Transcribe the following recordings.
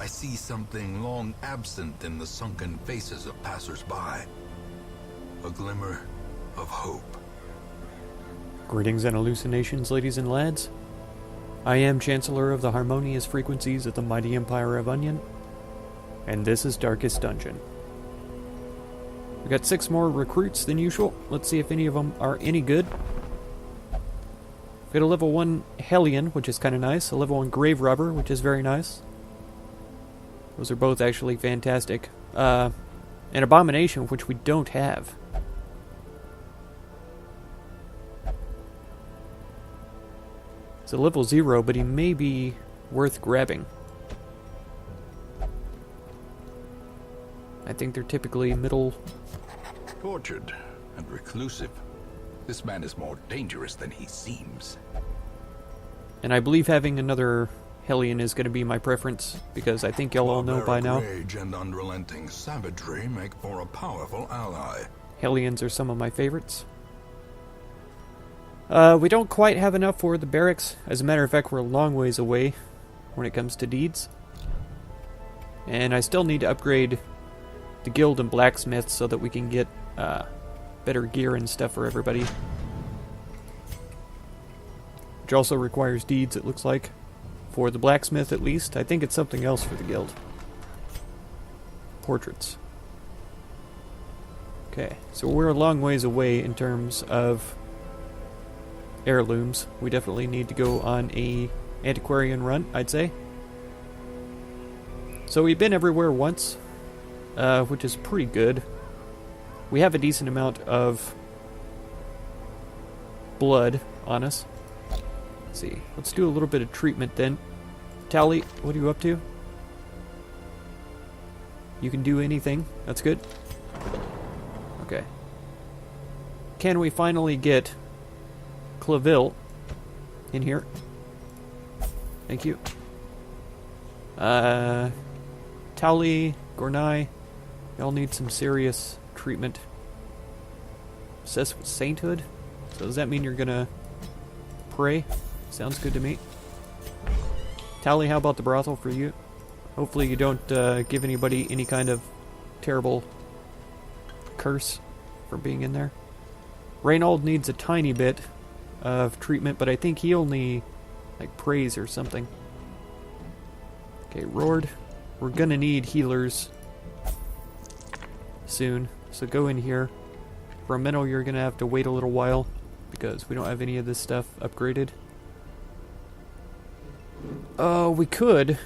I see something long absent in the sunken faces of passers-by. A glimmer of hope. Greetings and hallucinations, ladies and lads. I am Chancellor of the Harmonious Frequencies of the Mighty Empire of Onion, and this is Darkest Dungeon. We got 6 more recruits than usual. Let's see if any of them are any good. We got a level 1 Hellion, which is kind of nice. A level 1 Grave Robber, which is very nice. Those are both actually fantastic. An Abomination, which we don't have. It's a level 0, but he may be worth grabbing. I think they're typically middle. Tortured and reclusive. This man is more dangerous than he seems. And I believe having another Hellion is going to be my preference, because I think y'all all know by now. Rage and unrelenting savagery make for a powerful ally. Hellions are some of my favorites. We don't quite have enough for the barracks. As a matter of fact, we're a long ways away when it comes to deeds. And I still need to upgrade the guild and blacksmiths so that we can get better gear and stuff for everybody. Which also requires deeds, it looks like. For the blacksmith, at least. I think it's something else for the guild. Portraits. Okay, so we're a long ways away in terms of heirlooms. We definitely need to go on a antiquarian run, I'd say. So we've been everywhere once, which is pretty good. We have a decent amount of blood on us. Let's see. Let's do a little bit of treatment then. Tally, what are you up to? You can do anything. That's good. Okay. Can we finally get Claville in here? Thank you. Tally, Gornai, y'all need some serious treatment. Obsessed with sainthood? So does that mean you're gonna pray? Sounds good to me. Tally, how about the brothel for you? Hopefully you don't give anybody any kind of terrible curse for being in there. Reynold needs a tiny bit of treatment, but I think he only like prays or something. Okay, Rord, we're gonna need healers soon, so go in here. For a minute, you're gonna have to wait a little while because we don't have any of this stuff upgraded. We could.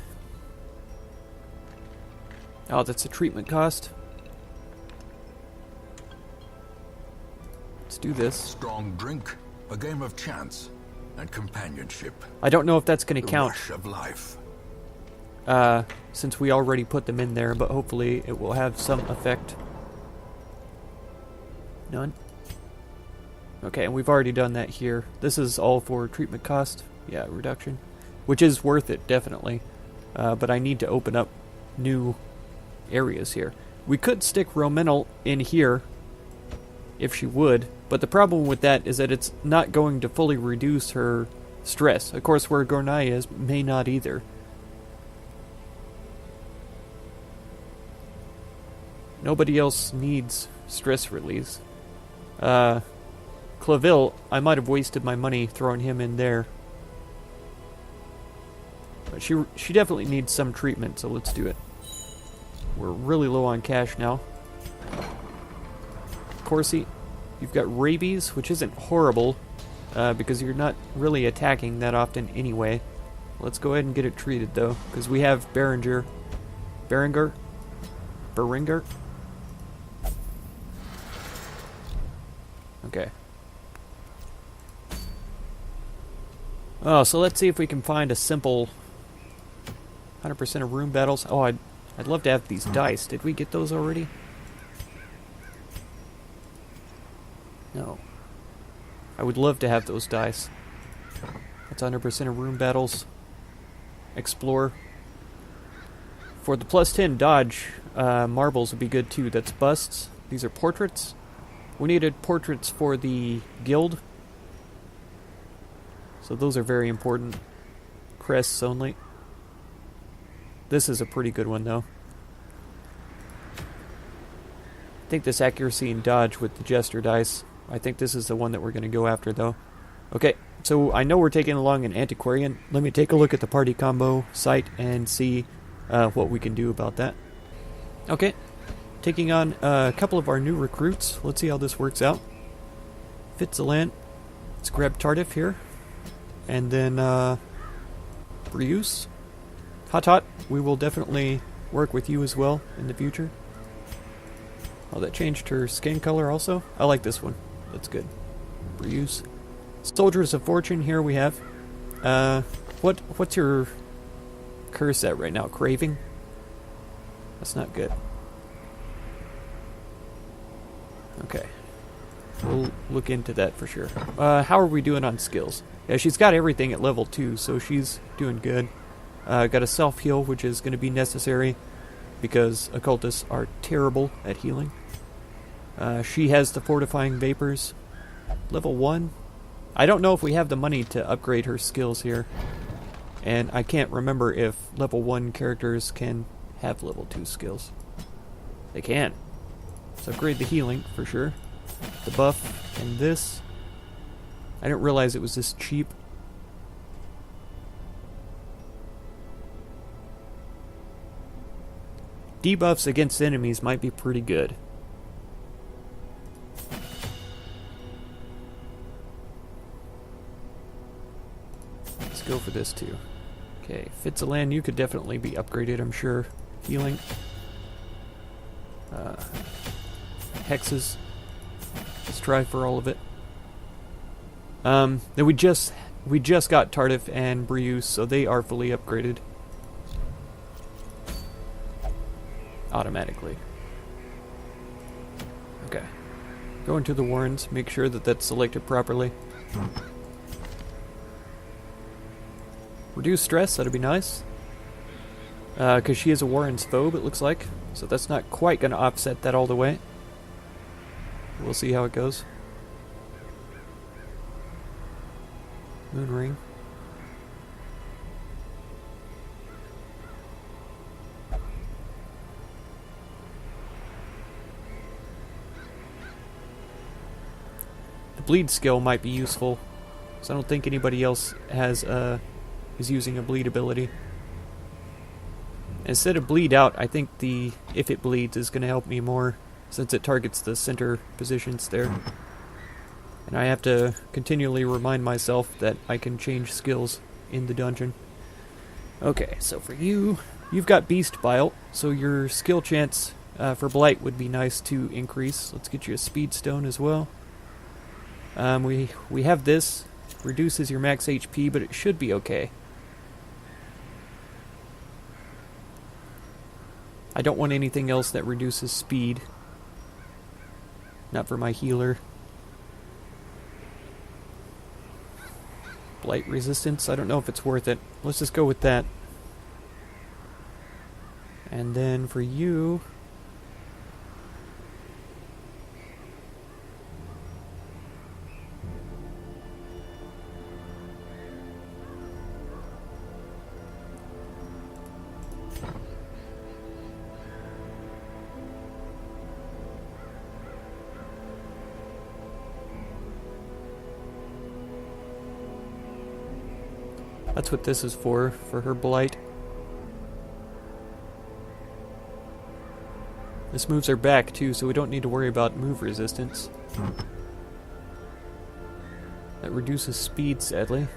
Oh, that's a treatment cost. Let's do this. Strong drink, a game of chance, and companionship. I don't know if that's going to count. Rush of life. Since we already put them in there, but hopefully it will have some effect. None. Okay, and we've already done that here. This is all for treatment cost. Yeah, reduction. Which is worth it, definitely. But I need to open up new areas here. We could stick Romenel in here, if she would, but the problem with that is that it's not going to fully reduce her stress. Of course, where Gornai is, may not either. Nobody else needs stress release. Claville, I might have wasted my money throwing him in there. But she definitely needs some treatment, so let's do it. We're really low on cash now. Corsi, you've got rabies, which isn't horrible, because you're not really attacking that often anyway. Let's go ahead and get it treated, though, because we have Beringer. Okay. Oh, so let's see if we can find a simple 100% of room battles. Oh, I'd love to have these dice. Did we get those already? No. I would love to have those dice. That's 100% of room battles. Explore. For the plus 10 dodge, marbles would be good too. That's busts. These are portraits. We needed portraits for the guild. So those are very important. Crests only. This is a pretty good one, though. I think this accuracy and dodge with the Jester dice, I think this is the one that we're going to go after, though. Okay, so I know we're taking along an antiquarian. Let me take a look at the party combo site and see what we can do about that. Okay, taking on a couple of our new recruits. Let's see how this works out. Fitzalan. Let's grab Tardif here. And then Brius. Hot, we will definitely work with you as well in the future. Oh, that changed her skin color also? I like this one. That's good. Brius. Soldiers of Fortune, here we have. What's your curse at right now? Craving? That's not good. Okay. We'll look into that for sure. How are we doing on skills? Yeah, she's got everything at level 2, so she's doing good. Got a self-heal, which is going to be necessary because occultists are terrible at healing. She has the fortifying vapors. Level 1. I don't know if we have the money to upgrade her skills here. And I can't remember if level 1 characters can have level 2 skills. They can. So upgrade the healing, for sure. The buff, and this. I didn't realize it was this cheap. Debuffs against enemies might be pretty good. Let's go for this too. Okay, Fitzalan, you could definitely be upgraded, I'm sure. Healing. Hexes. Let's try for all of it. Then we just got Tardif and Brius, so they are fully upgraded. Automatically. Okay. Go into the Warrens, make sure that that's selected properly. Reduce stress, that'd be nice. Because she is a Warren's phobe, it looks like. So that's not quite going to offset that all the way. We'll see how it goes. Moon ring. The bleed skill might be useful, so I don't think anybody else has is using a bleed ability. Instead of bleed out, I think the if it bleeds is going to help me more, since it targets the center positions there. And I have to continually remind myself that I can change skills in the dungeon. Okay, so for you, you've got Beast Bile, so your skill chance for Blight would be nice to increase. Let's get you a Speed Stone as well. We have this. Reduces your max HP, but it should be okay. I don't want anything else that reduces speed. Not for my healer. Blight resistance, I don't know if it's worth it. Let's just go with that. And then for you... That's what this is for her Blight. This moves her back too, so we don't need to worry about move resistance. That reduces speed, sadly.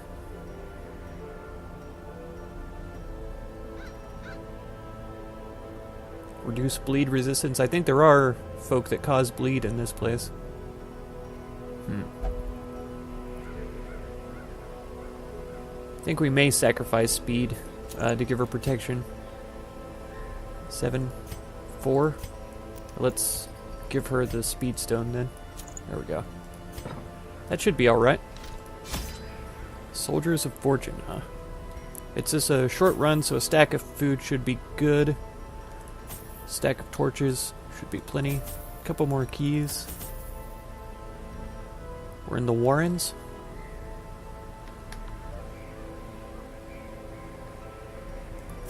Reduce bleed resistance. I think there are folk that cause bleed in this place. I think we may sacrifice speed to give her protection. 7, 4. Let's give her the speed stone then. There we go. That should be alright. Soldiers of Fortune, huh? It's just a short run, so a stack of food should be good. Stack of torches should be plenty. Couple more keys. We're in the Warrens.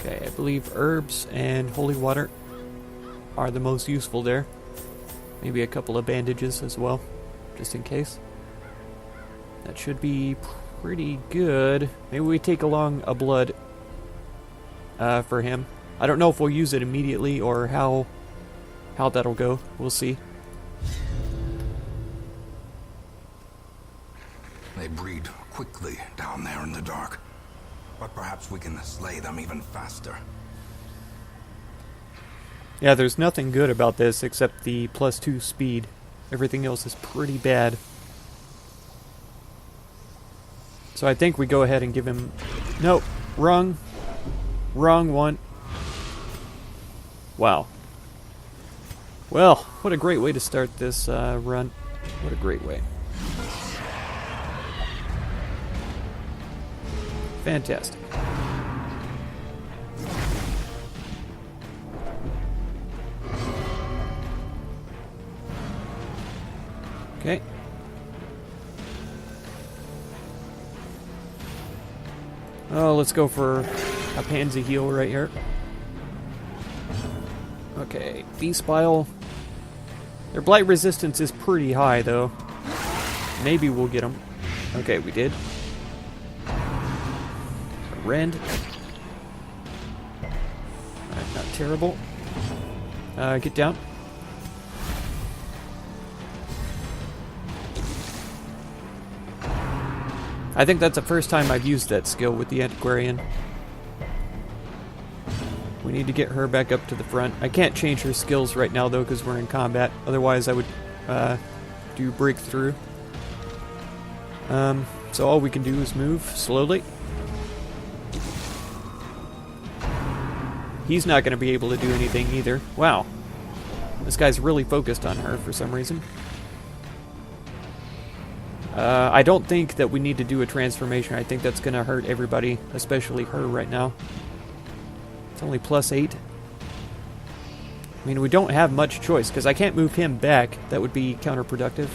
Okay, I believe herbs and holy water are the most useful there. Maybe a couple of bandages as well, just in case. That should be pretty good. Maybe we take along a blood for him. I don't know if we'll use it immediately or how that'll go. We'll see. They breed quickly down there in the dark. But perhaps we can slay them even faster. Yeah, there's nothing good about this except the +2 speed. Everything else is pretty bad. So I think we go ahead and give him... No, wrong. Wrong one. Wow. Well, what a great way to start this run. What a great way. Fantastic. Okay. Oh, let's go for a pansy heal right here. Okay, Beast Bile. Their blight resistance is pretty high, though. Maybe we'll get them. Okay, we did. Rend. Alright, not terrible. Get down. I think that's the first time I've used that skill with the antiquarian. We need to get her back up to the front. I can't change her skills right now, though, because we're in combat. Otherwise, I would do breakthrough. So all we can do is move slowly. He's not going to be able to do anything either. Wow. This guy's really focused on her for some reason. I don't think that we need to do a transformation. I think that's going to hurt everybody, especially her right now. It's only +8. I mean, we don't have much choice, because I can't move him back. That would be counterproductive.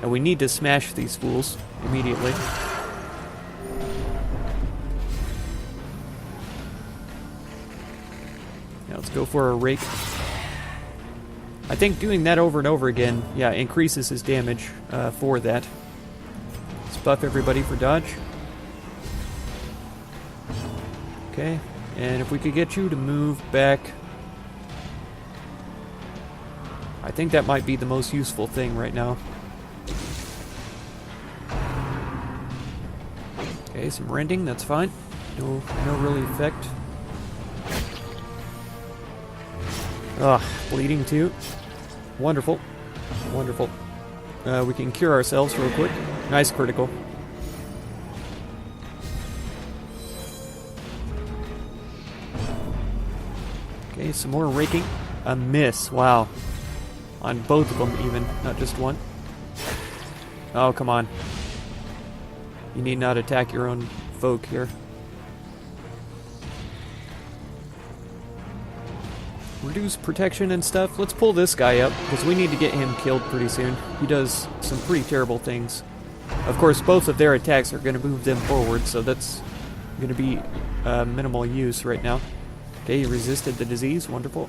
And we need to smash these fools immediately. Now let's go for a rake. I think doing that over and over again, yeah, increases his damage for that. Let's buff everybody for dodge. Okay, and if we could get you to move back, I think that might be the most useful thing right now. Okay, some rending, that's fine. No really effect. Ugh, bleeding too. Wonderful. Wonderful. We can cure ourselves real quick. Nice critical. Okay, some more raking. A miss. Wow. On both of them even, not just one. Oh, come on. You need not attack your own folk here. Reduce protection and stuff. Let's pull this guy up, because we need to get him killed pretty soon. He does some pretty terrible things. Of course, both of their attacks are going to move them forward, so that's going to be minimal use right now. Okay, he resisted the disease. Wonderful.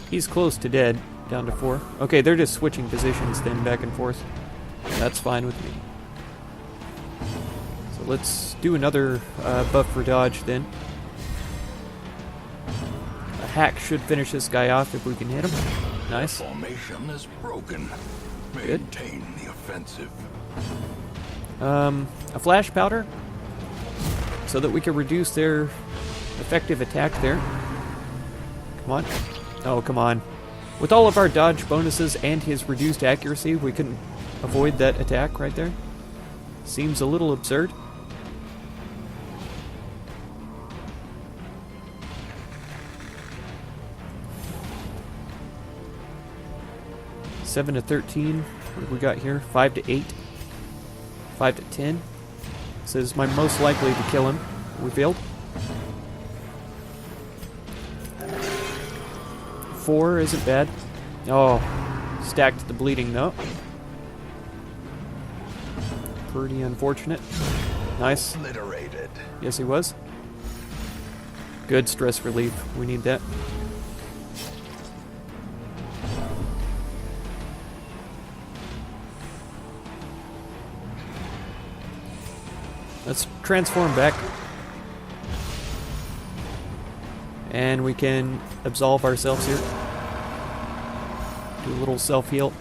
He's close to dead. Down to 4. Okay, they're just switching positions then, back and forth. That's fine with me. So let's do another buff for dodge then. A hack should finish this guy off if we can hit him. Nice. The formation is broken. Good. Maintain the offensive. A flash powder, so that we can reduce their effective attack there. Come on. Oh, come on. With all of our dodge bonuses and his reduced accuracy, we couldn't avoid that attack right there. Seems a little absurd. (7 to 13). What have we got here? 5 to 8. 5 to 10. This is my most likely to kill him. We failed. 4 isn't bad. Oh, stacked the bleeding though. Pretty unfortunate. Nice. Obliterated. Yes, he was. Good stress relief. We need that. Let's transform back. And we can absolve ourselves here. Do a little self-heal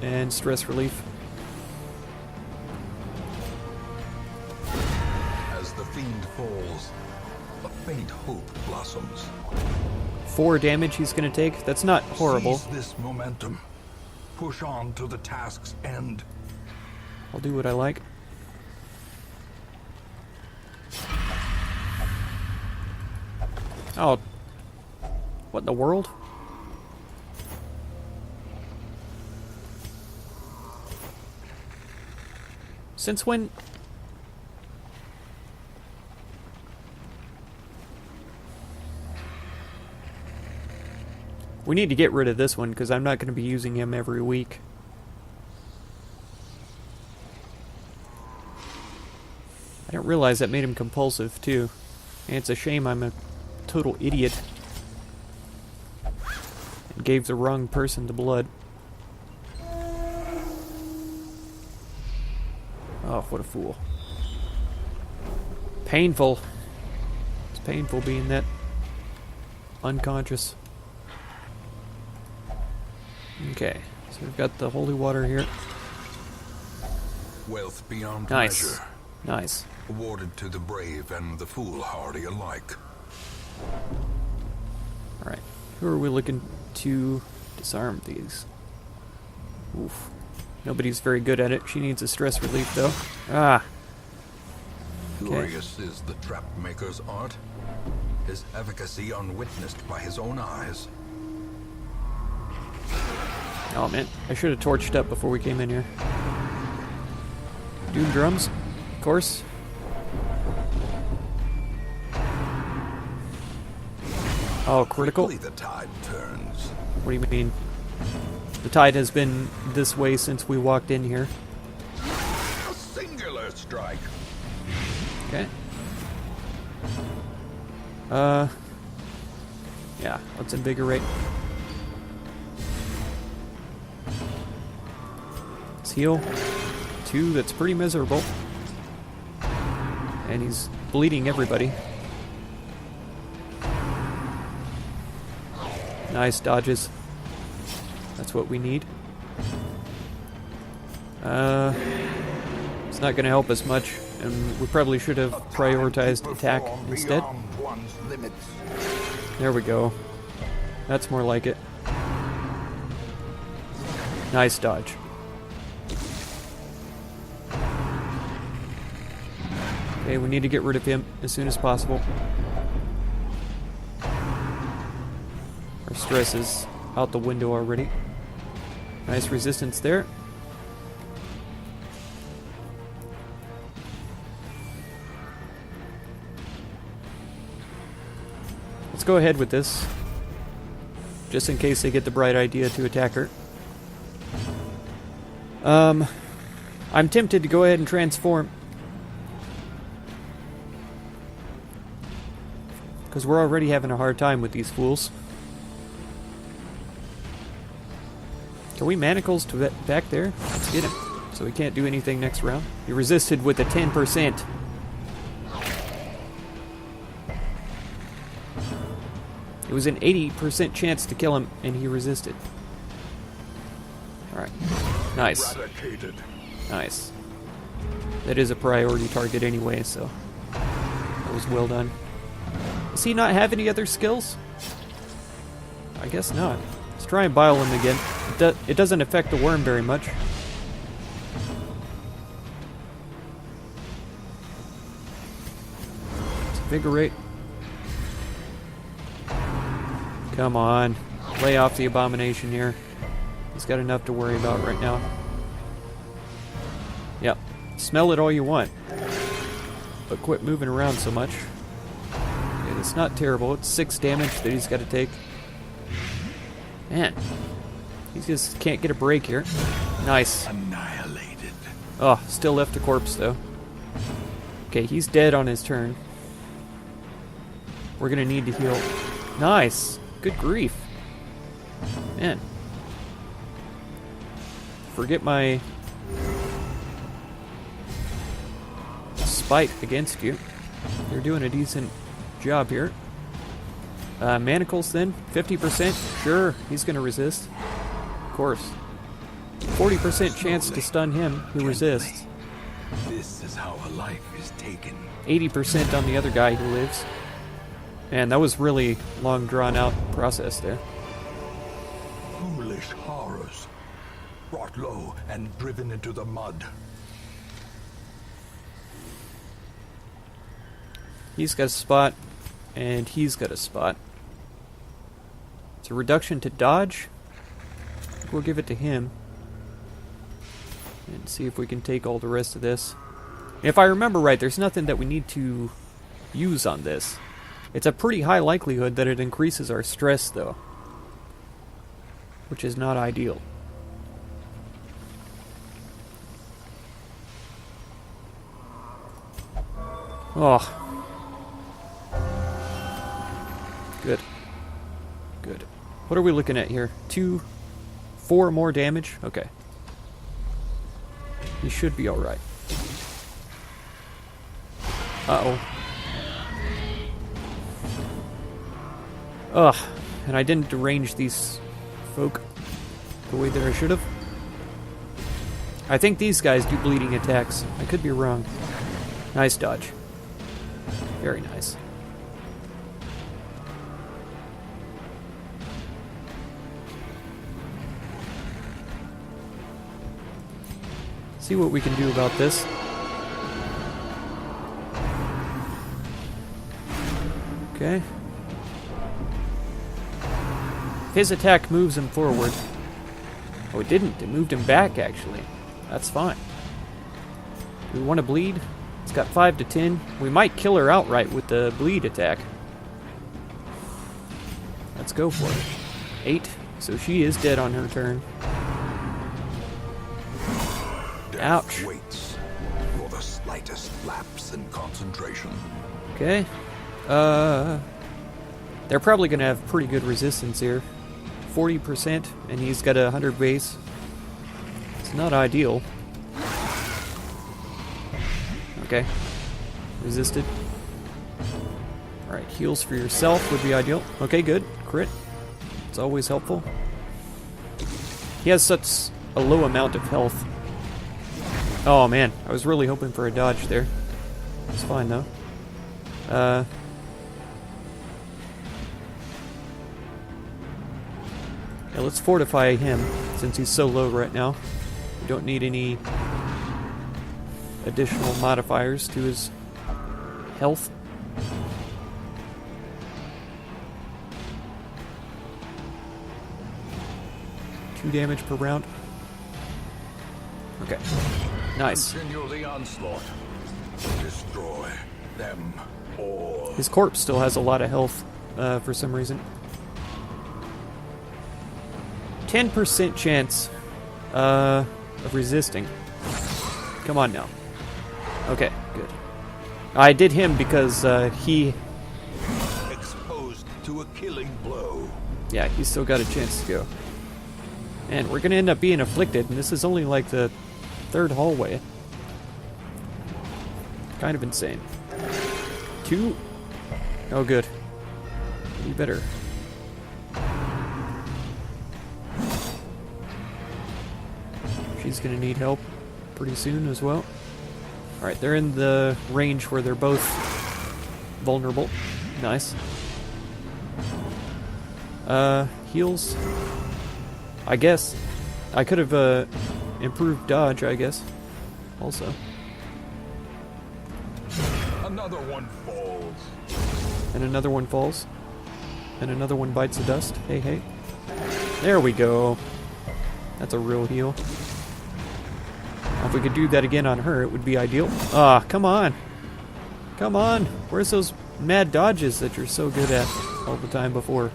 and stress relief. As the fiend falls, a faint hope blossoms. 4 damage he's going to take. That's not horrible. Seize this momentum. Push on to the task's end. I'll do what I like. Oh. What in the world? Since when? We need to get rid of this one because I'm not going to be using him every week. I didn't realize that made him compulsive too. And it's a shame I'm a total idiot and gave the wrong person the blood. Oh, what a fool. Painful. It's painful being that unconscious. Okay, so we've got the holy water here. Wealth beyond Nice. measure. Nice. Awarded to the brave and the foolhardy alike. Alright, who are we looking to disarm these? Oof. Nobody's very good at it. She needs a stress relief, though. Ah! Okay. Glorious is the trap maker's art. His efficacy unwitnessed by his own eyes. Oh, man. I should have torched up before we came in here. Doom drums, of course. Oh, critical? Quickly the tide turns. What do you mean? The tide has been this way since we walked in here. A singular strike. Okay. Yeah, let's invigorate. Let's heal. 2, that's pretty miserable. And he's bleeding everybody. Nice dodges. That's what we need. It's not going to help us much, and we probably should have prioritized attack instead. There we go. That's more like it. Nice dodge. Okay, we need to get rid of him as soon as possible. Our stress is out the window already. Nice resistance there. Let's go ahead with this, just in case they get the bright idea to attack her. I'm tempted to go ahead and transform, because we're already having a hard time with these fools. Can we manacles to that back there? Let's get him. So he can't do anything next round. He resisted with a 10%. It was an 80% chance to kill him, and he resisted. Alright. Nice. Eradicated. Nice. That is a priority target anyway, so that was well done. Does he not have any other skills? I guess not. Let's try and bile him again. It doesn't affect the worm very much. Let's invigorate. Come on. Lay off the abomination here. He's got enough to worry about right now. Yep. Smell it all you want. But quit moving around so much. Okay, it's not terrible. It's 6 damage that he's got to take. Man. He just can't get a break here. Nice. Annihilated. Oh, still left a corpse though. Okay, he's dead on his turn. We're gonna need to heal. Nice! Good grief. Man. Forget my spite against you. You're doing a decent job here. Manacles then, 50%. Sure, he's gonna resist. Of course. 40% chance to stun him who resists. This is how a life is taken. 80% on the other guy who lives. Man, that was really long drawn out process there. Foolish horrors. Brought low and driven into the mud. He's got a spot, and he's got a spot. It's a reduction to dodge. We'll give it to him. And see if we can take all the rest of this. If I remember right, there's nothing that we need to use on this. It's a pretty high likelihood that it increases our stress, though. Which is not ideal. Oh. Good. Good. What are we looking at here? 4 more damage? Okay. He should be alright. Uh-oh. Ugh. And I didn't derange these folk the way that I should have. I think these guys do bleeding attacks. I could be wrong. Nice dodge. Very nice. See what we can do about this. Okay. His attack moves him forward. Oh, it didn't. It moved him back, actually. That's fine. Do we want to bleed? It's got 5 to 10. We might kill her outright with the bleed attack. Let's go for it. 8. So she is dead on her turn. Ouch. Waits for the slightest lapse in concentration. Okay. They're probably going to have pretty good resistance here. 40%, and he's got a 100 base. It's not ideal. Okay. Resisted. Alright, heals for yourself would be ideal. Okay, good. Crit. It's always helpful. He has such a low amount of health. Oh man, I was really hoping for a dodge there. It's fine though. Yeah, let's fortify him since he's so low right now. We don't need any additional modifiers to his health. Two damage per round. Okay. Nice. Continue the onslaught. Destroy them all. His corpse still has a lot of health for some reason. 10% chance of resisting. Come on now. Okay, good. I did him because he... Exposed to a killing blow. Yeah, he's still got a chance to go. And we're going to end up being afflicted, and this is only like the 3rd hallway. Kind of insane. 2. Oh, good. You better. She's going to need help pretty soon as well. Alright, they're in the range where they're both vulnerable. Nice. Heals. I guess. I could have improved dodge, I guess. Also. Another one falls. And another one falls. And another one bites the dust. Hey, hey. There we go. That's a real heal. If we could do that again on her, it would be ideal. Ah, come on. Come on. Where's those mad dodges that you're so good at all the time before?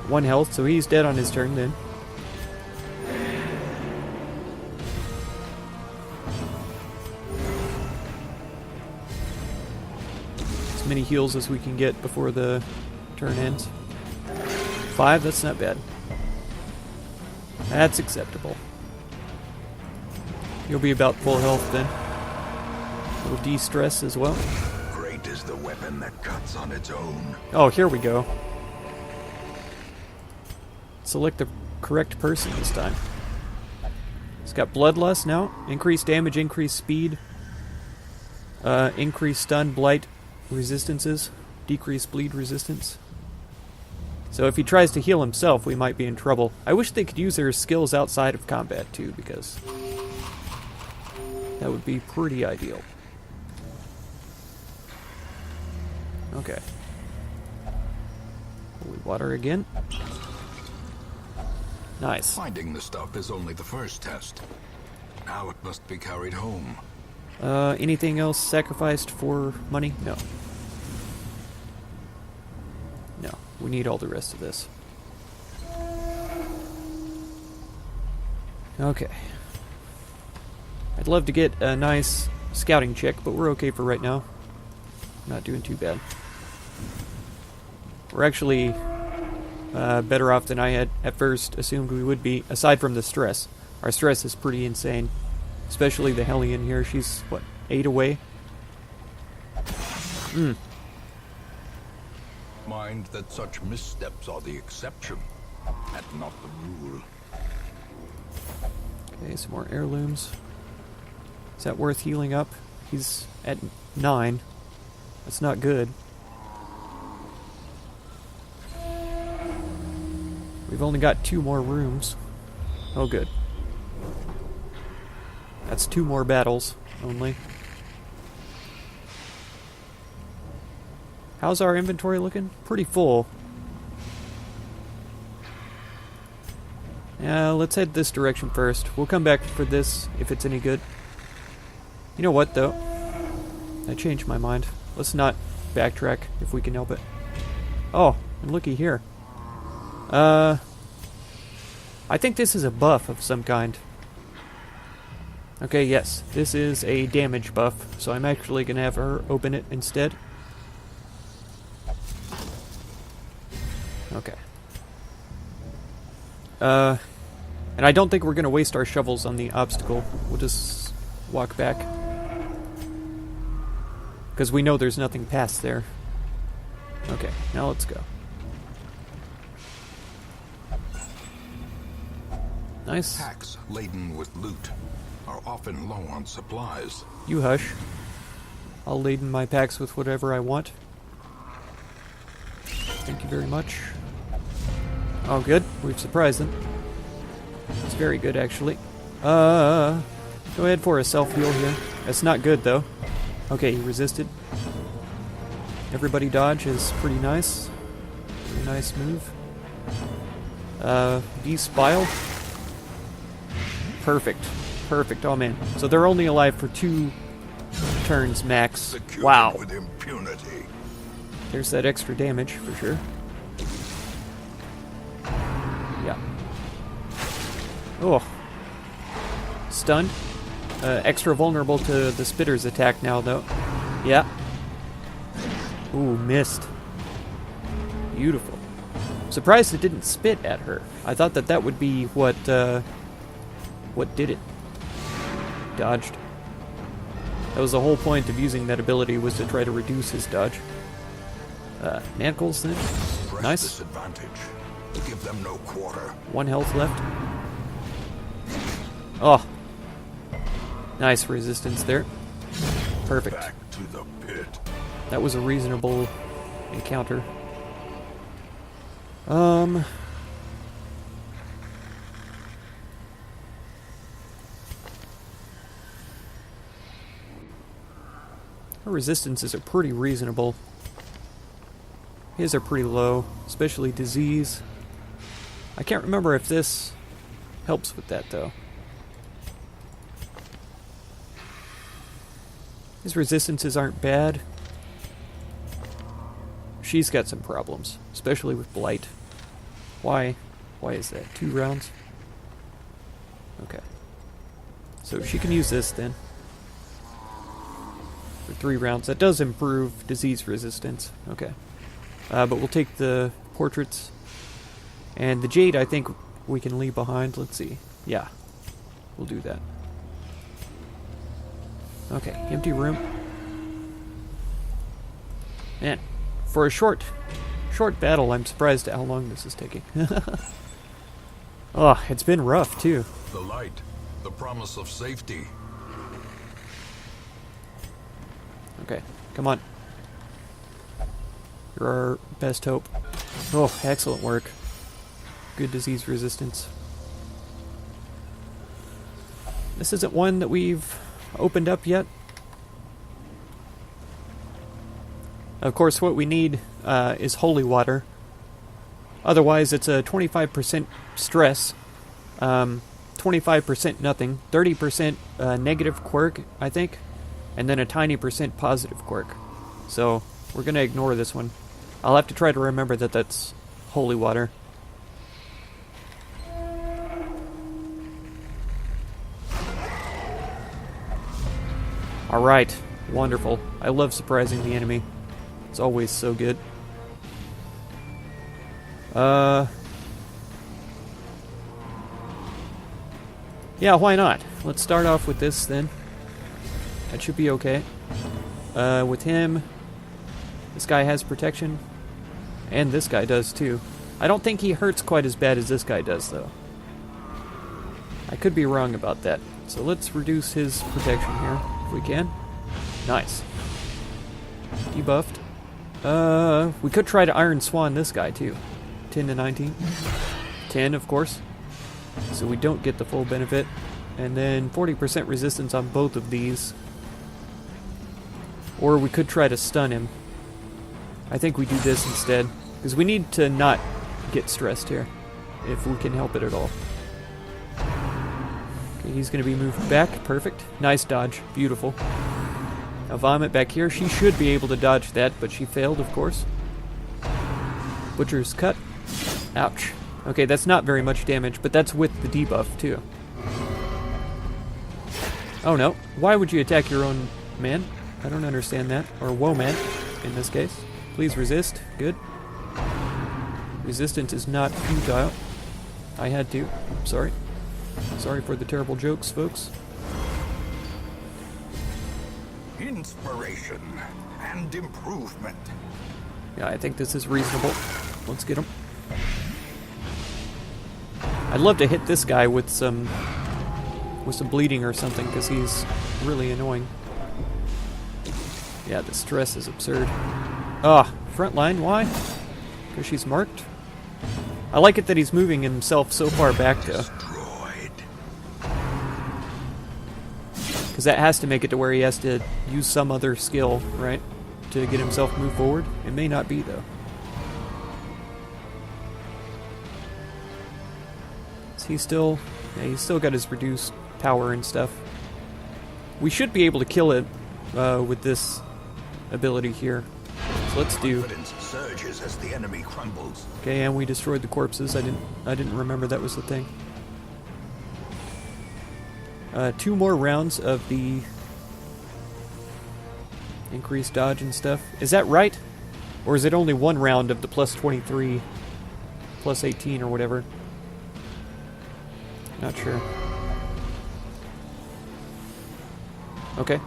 1 health, so he's dead on his turn then. As many heals as we can get before the turn ends. 5, that's not bad. That's acceptable. You'll be about full health then. A little de-stress as well. Great is the weapon that cuts on its own. Oh, here we go. Select the correct person this time. It's got Bloodlust now. Increased damage, increased speed. Increased stun, blight resistances. Decreased bleed resistance. So if he tries to heal himself, we might be in trouble. I wish they could use their skills outside of combat too, because that would be pretty ideal. Okay. Holy water again. Nice. Finding the stuff is only the first test. Now it must be carried home. Anything else sacrificed for money? No. No, we need all the rest of this. Okay. I'd love to get a nice scouting check, but we're okay for right now. Not doing too bad. We're actually better off than I had at first assumed we would be, aside from the stress. Our stress is pretty insane. Especially the Hellion here. She's, what, 8 away? Mind that such missteps are the exception, and not the rule. Okay, some more heirlooms. Is that worth healing up? He's at 9. That's not good. We've only got 2 more rooms. Oh, good. That's 2 more battles, only. How's our inventory looking? Pretty full. Yeah, let's head this direction first. We'll come back for this if it's any good. You know what, though? I changed my mind. Let's not backtrack if we can help it. Oh, and looky here. I think this is a buff of some kind. Okay, yes, this is a damage buff, so I'm actually going to have her open it instead. Okay. And I don't think we're going to waste our shovels on the obstacle. We'll just walk back. Because we know there's nothing past there. Okay, now let's go. Nice. Packs laden with loot are often low on supplies. You hush. I'll laden my packs with whatever I want. Thank you very much. Oh, good. We've surprised them. It's very good, actually. Go ahead for a self-heal here. That's not good, though. Okay, he resisted. Everybody dodge is pretty nice. Pretty nice move. De-spile. Perfect. Perfect. Oh, man. So they're only alive for 2 turns max. Secured wow. with impunity. There's that extra damage, for sure. Yeah. Oh. Stunned. Extra vulnerable to the Spitter's attack now, though. Yeah. Ooh, missed. Beautiful. Surprised it didn't spit at her. I thought that that would be what did it. Dodged. That was the whole point of using that ability, was to try to reduce his dodge. Mantles then. Press Nice. disadvantage. Give them no quarter. 1 health left. Oh. Nice resistance there. Perfect. Back to the pit. That was a reasonable encounter. Her resistances are pretty reasonable. His are pretty low, especially disease. I can't remember if this helps with that, though. His resistances aren't bad. She's got some problems, especially with blight. Why? Why is that? 2 rounds? Okay. So she can use this then. For 3 rounds. That does improve disease resistance. Okay. But we'll take the portraits. And the jade, I think we can leave behind. Let's see. Yeah. We'll do that. Okay, empty room. Man, for a short battle, I'm surprised at how long this is taking. Oh, it's been rough, too. The light, the promise of safety. Okay, come on. You're our best hope. Oh, excellent work. Good disease resistance. This isn't one that we've opened up yet. Of course, what we need is holy water. Otherwise, it's a 25% stress, 25% nothing, 30% negative quirk, I think, and then a tiny percent positive quirk. So, we're going to ignore this one. I'll have to try to remember that that's holy water. Alright, wonderful. I love surprising the enemy. It's always so good. Yeah, why not? Let's start off with this then. That should be okay. With him, this guy has protection. And this guy does too. I don't think he hurts quite as bad as this guy does though. I could be wrong about that. So let's reduce his protection here, if we can. Nice. Debuffed. We could try to Iron Swan this guy too. 10 to 19. 10, of course. So we don't get the full benefit. And then 40% resistance on both of these. Or we could try to stun him. I think we do this instead. Because we need to not get stressed here. If we can help it at all. Okay, he's going to be moved back. Perfect. Nice dodge. Beautiful. Now Vomit back here. She should be able to dodge that, but she failed, of course. Butcher's Cut. Ouch. Okay, that's not very much damage, but that's with the debuff, too. Oh no. Why would you attack your own man? I don't understand that. Or woman, in this case. Please resist. Good. Resistance is not futile. I had to. Sorry. Sorry for the terrible jokes, folks. Inspiration and improvement. Yeah, I think this is reasonable. Let's get him. I'd love to hit this guy with some bleeding or something, because he's really annoying. Yeah, the stress is absurd. Ah, front line, why? Because she's marked? I like it that he's moving himself so far back, though. Because that has to make it to where he has to use some other skill, right? To get himself moved forward. It may not be, though. Is he still... Yeah, he's still got his reduced power and stuff. We should be able to kill it with this ability here. So let's do... Surges as the enemy crumbles. Okay, and we destroyed the corpses. I didn't remember that was the thing. 2 more rounds of the increased dodge and stuff. Is that right? Or is it only 1 round of the plus 23, plus 18 or whatever? Not sure. Okay.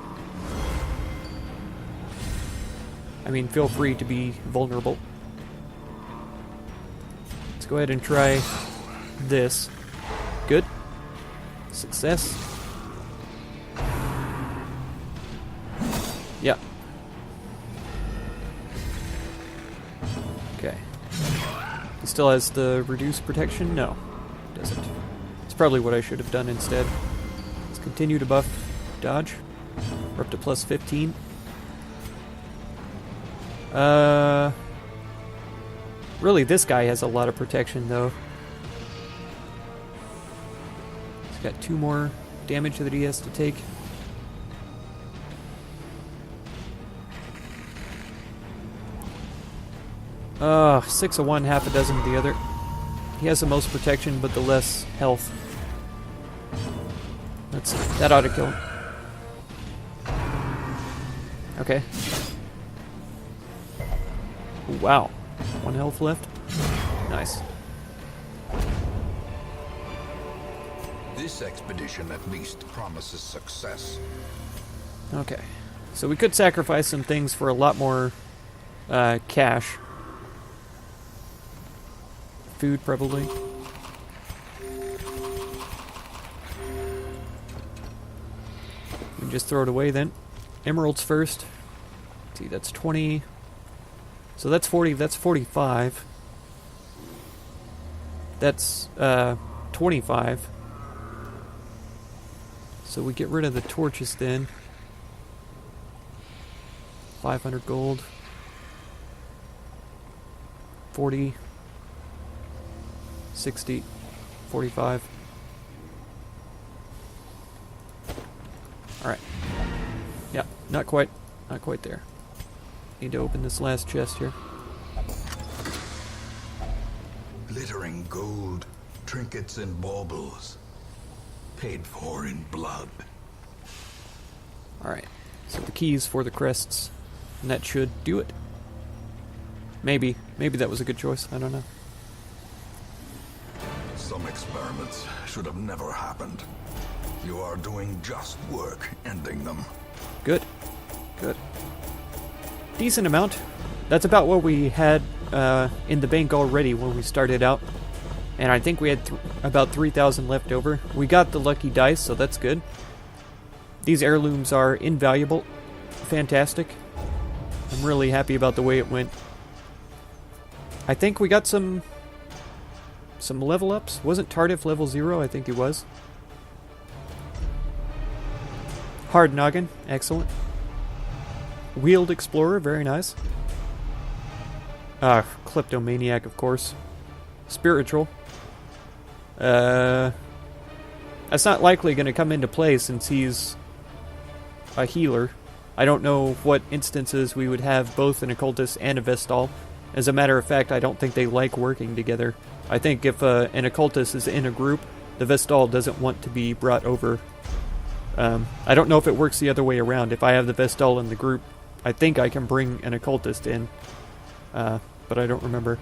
I mean, feel free to be vulnerable. Let's go ahead and try this. Good. Success. Yeah. Okay. He still has the reduced protection? No, doesn't. It's probably what I should have done instead. Let's continue to buff dodge. We're up to plus 15. Really, this guy has a lot of protection, though. He's got 2 more damage that he has to take. 6 of one, half a dozen of the other. He has the most protection, but the less health. That ought to kill him. Okay. Wow. 1 health left. Nice. This expedition at least promises success. Okay. So we could sacrifice some things for a lot more cash. Food, probably. We can just throw it away then. Emeralds first. Let's see, that's 20. So that's 40, that's 45. That's 25. So we get rid of the torches then. 500 gold. 40. 60. 45. Alright. Yeah, not quite. Not quite there. Need to open this last chest here. Glittering gold, trinkets and baubles. Paid for in blood. Alright. So the keys for the crests. And that should do it. Maybe. Maybe that was a good choice. I don't know. Some experiments should have never happened. You are doing just work ending them. Good. Good. Decent amount. That's about what we had in the bank already when we started out. And I think we had about 3,000 left over. We got the lucky dice, so that's good. These heirlooms are invaluable. Fantastic. I'm really happy about the way it went. I think we got some level ups. Wasn't Tardif level 0? I think it was. Hard Noggin. Excellent. Wheeled Explorer. Very nice. Kleptomaniac, of course. Spiritual. That's not likely going to come into play since he's a healer. I don't know what instances we would have both an occultist and a Vestal. As a matter of fact, I don't think they like working together. I think if an occultist is in a group, the Vestal doesn't want to be brought over. I don't know if it works the other way around. If I have the Vestal in the group, I think I can bring an occultist in. But I don't remember.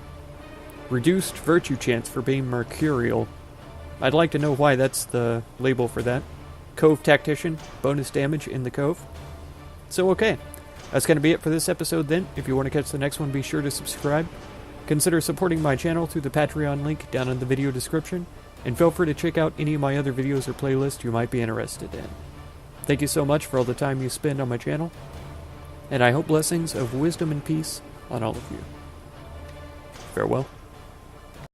Reduced virtue chance for being mercurial. I'd like to know why that's the label for that. Cove Tactician, bonus damage in the Cove. So okay, that's going to be it for this episode then. If you want to catch the next one, be sure to subscribe. Consider supporting my channel through the Patreon link down in the video description. And feel free to check out any of my other videos or playlists you might be interested in. Thank you so much for all the time you spend on my channel. And I hope blessings of wisdom and peace on all of you. Farewell.